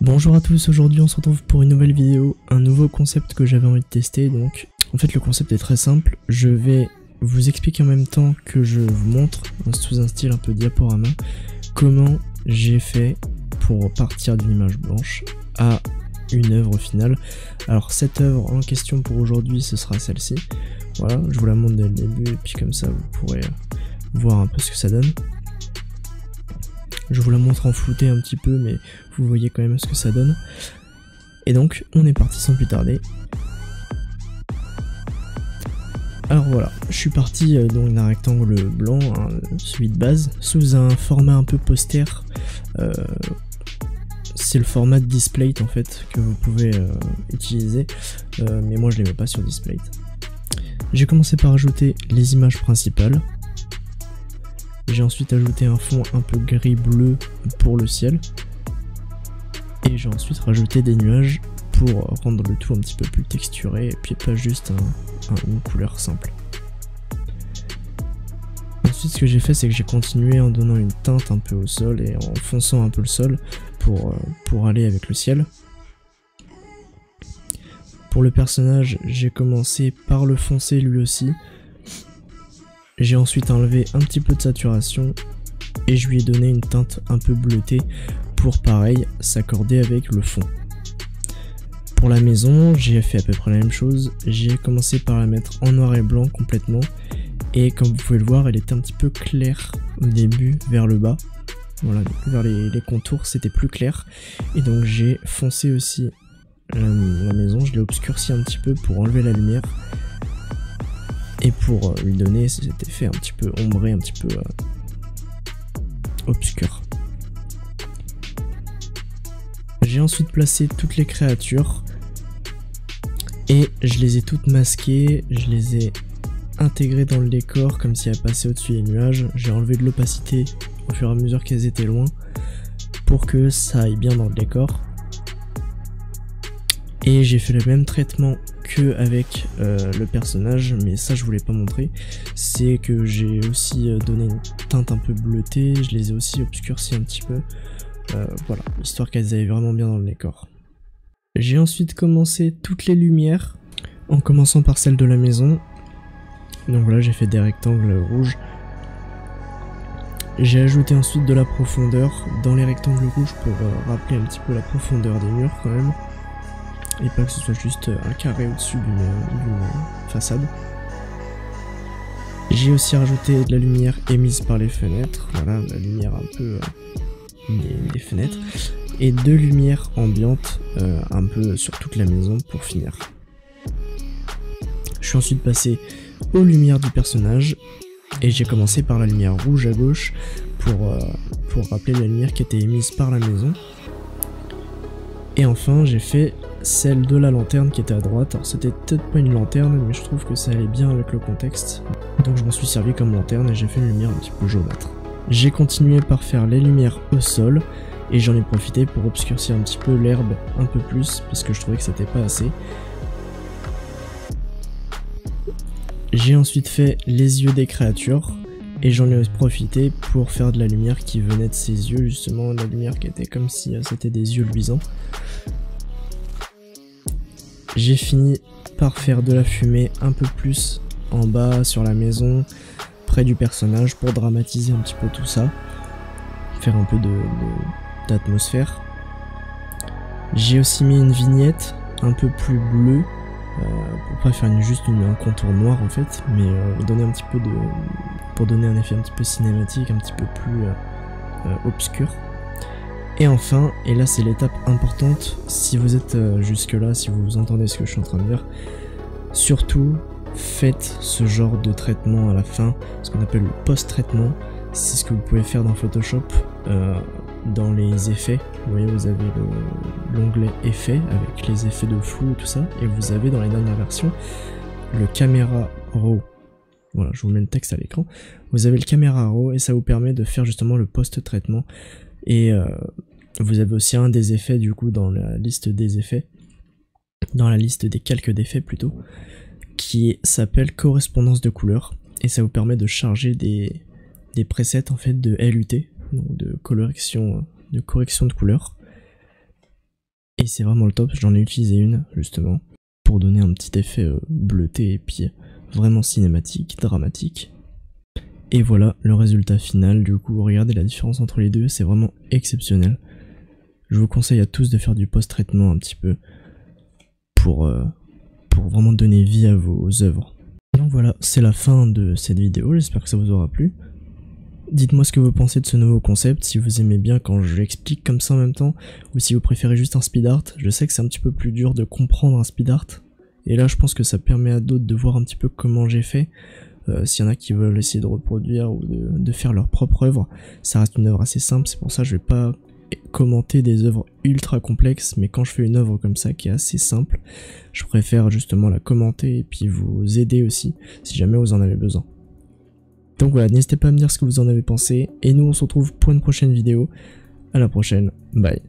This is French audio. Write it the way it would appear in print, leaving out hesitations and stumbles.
Bonjour à tous, aujourd'hui on se retrouve pour une nouvelle vidéo, un nouveau concept que j'avais envie de tester. Donc en fait le concept est très simple, je vais vous expliquer en même temps que je vous montre, sous un style un peu diaporama, comment j'ai fait pour partir d'une image blanche à une œuvre finale. Alors cette œuvre en question pour aujourd'hui ce sera celle-ci, voilà, je vous la montre dès le début et puis comme ça vous pourrez voir un peu ce que ça donne. Je vous la montre en flouté un petit peu, mais vous voyez quand même ce que ça donne. Et donc, on est parti sans plus tarder. Alors voilà, je suis parti donc d'un rectangle blanc, hein, celui de base, sous un format un peu poster. C'est le format de Displate en fait, que vous pouvez utiliser, mais moi je les mets pas sur Displate. J'ai commencé par ajouter les images principales. J'ai ensuite ajouté un fond un peu gris-bleu pour le ciel. Et j'ai ensuite rajouté des nuages pour rendre le tout un petit peu plus texturé et puis pas juste une couleur simple. Ensuite ce que j'ai fait c'est que j'ai continué en donnant une teinte un peu au sol et en fonçant un peu le sol pour aller avec le ciel. Pour le personnage j'ai commencé par le foncer lui aussi. J'ai ensuite enlevé un petit peu de saturation et je lui ai donné une teinte un peu bleutée pour pareil s'accorder avec le fond. Pour la maison, j'ai fait à peu près la même chose, j'ai commencé par la mettre en noir et blanc complètement et comme vous pouvez le voir elle était un petit peu claire au début vers le bas, voilà, vers les contours c'était plus clair et donc j'ai foncé aussi la maison, je l'ai obscurci un petit peu pour enlever la lumière. Et pour lui donner cet effet un petit peu ombré, un petit peu obscur. J'ai ensuite placé toutes les créatures et je les ai toutes masquées, je les ai intégrées dans le décor comme si elles passaient au-dessus des nuages. J'ai enlevé de l'opacité au fur et à mesure qu'elles étaient loin pour que ça aille bien dans le décor. Et j'ai fait le même traitement que avec le personnage, mais ça je voulais pas montrer. C'est que j'ai aussi donné une teinte un peu bleutée, je les ai aussi obscurcis un petit peu. Voilà, histoire qu'elles aillent vraiment bien dans le décor. J'ai ensuite commencé toutes les lumières, en commençant par celle de la maison. Donc voilà, j'ai fait des rectangles rouges. J'ai ajouté ensuite de la profondeur dans les rectangles rouges pour rappeler un petit peu la profondeur des murs quand même. Et pas que ce soit juste un carré au-dessus d'une façade. J'ai aussi rajouté de la lumière émise par les fenêtres, voilà, la lumière un peu des fenêtres, et deux lumières ambiantes un peu sur toute la maison pour finir. Je suis ensuite passé aux lumières du personnage, et j'ai commencé par la lumière rouge à gauche pour rappeler la lumière qui était émise par la maison. Et enfin j'ai fait celle de la lanterne qui était à droite. Alors c'était peut-être pas une lanterne mais je trouve que ça allait bien avec le contexte. Donc je m'en suis servi comme lanterne et j'ai fait une lumière un petit peu jaunâtre. J'ai continué par faire les lumières au sol et j'en ai profité pour obscurcir un petit peu l'herbe un peu plus parce que je trouvais que c'était pas assez. J'ai ensuite fait les yeux des créatures et j'en ai profité pour faire de la lumière qui venait de ses yeux, justement la lumière qui était comme si c'était des yeux luisants. J'ai fini par faire de la fumée un peu plus en bas sur la maison, près du personnage pour dramatiser un petit peu tout ça, faire un peu d'atmosphère. J'ai aussi mis une vignette un peu plus bleue, pour pas faire juste un contour noir en fait, mais donner un petit peu pour donner un effet un petit peu cinématique, un petit peu plus obscur. Et enfin, et là c'est l'étape importante, si vous êtes jusque là, si vous entendez ce que je suis en train de dire, surtout faites ce genre de traitement à la fin, ce qu'on appelle le post-traitement. C'est ce que vous pouvez faire dans Photoshop, dans les effets. Vous voyez, vous avez l'onglet effets avec les effets de flou et tout ça, et vous avez dans les dernières versions le Camera Raw. Voilà, je vous mets le texte à l'écran. Vous avez le Camera Raw et ça vous permet de faire justement le post-traitement. Et vous avez aussi un des effets du coup dans la liste des effets, dans la liste des calques d'effets plutôt, qui s'appelle correspondance de couleurs et ça vous permet de charger des presets en fait de LUT, donc de correction de couleurs. c'est vraiment le top. J'en ai utilisé une justement pour donner un petit effet bleuté et puis vraiment cinématique, dramatique. Et voilà le résultat final. Du coup, regardez la différence entre les deux, c'est vraiment exceptionnel. Je vous conseille à tous de faire du post-traitement un petit peu pour vraiment donner vie à vos œuvres. Donc voilà, c'est la fin de cette vidéo, j'espère que ça vous aura plu. Dites-moi ce que vous pensez de ce nouveau concept, si vous aimez bien quand j'explique comme ça en même temps, ou si vous préférez juste un speed art. Je sais que c'est un petit peu plus dur de comprendre un speed art, et là je pense que ça permet à d'autres de voir un petit peu comment j'ai fait. S'il y en a qui veulent essayer de reproduire ou de faire leur propre œuvre, ça reste une œuvre assez simple, c'est pour ça que je vais pas commenter des œuvres ultra complexes, mais quand je fais une œuvre comme ça qui est assez simple, je préfère justement la commenter et puis vous aider aussi, si jamais vous en avez besoin. Donc voilà, n'hésitez pas à me dire ce que vous en avez pensé, et nous on se retrouve pour une prochaine vidéo. À la prochaine, bye.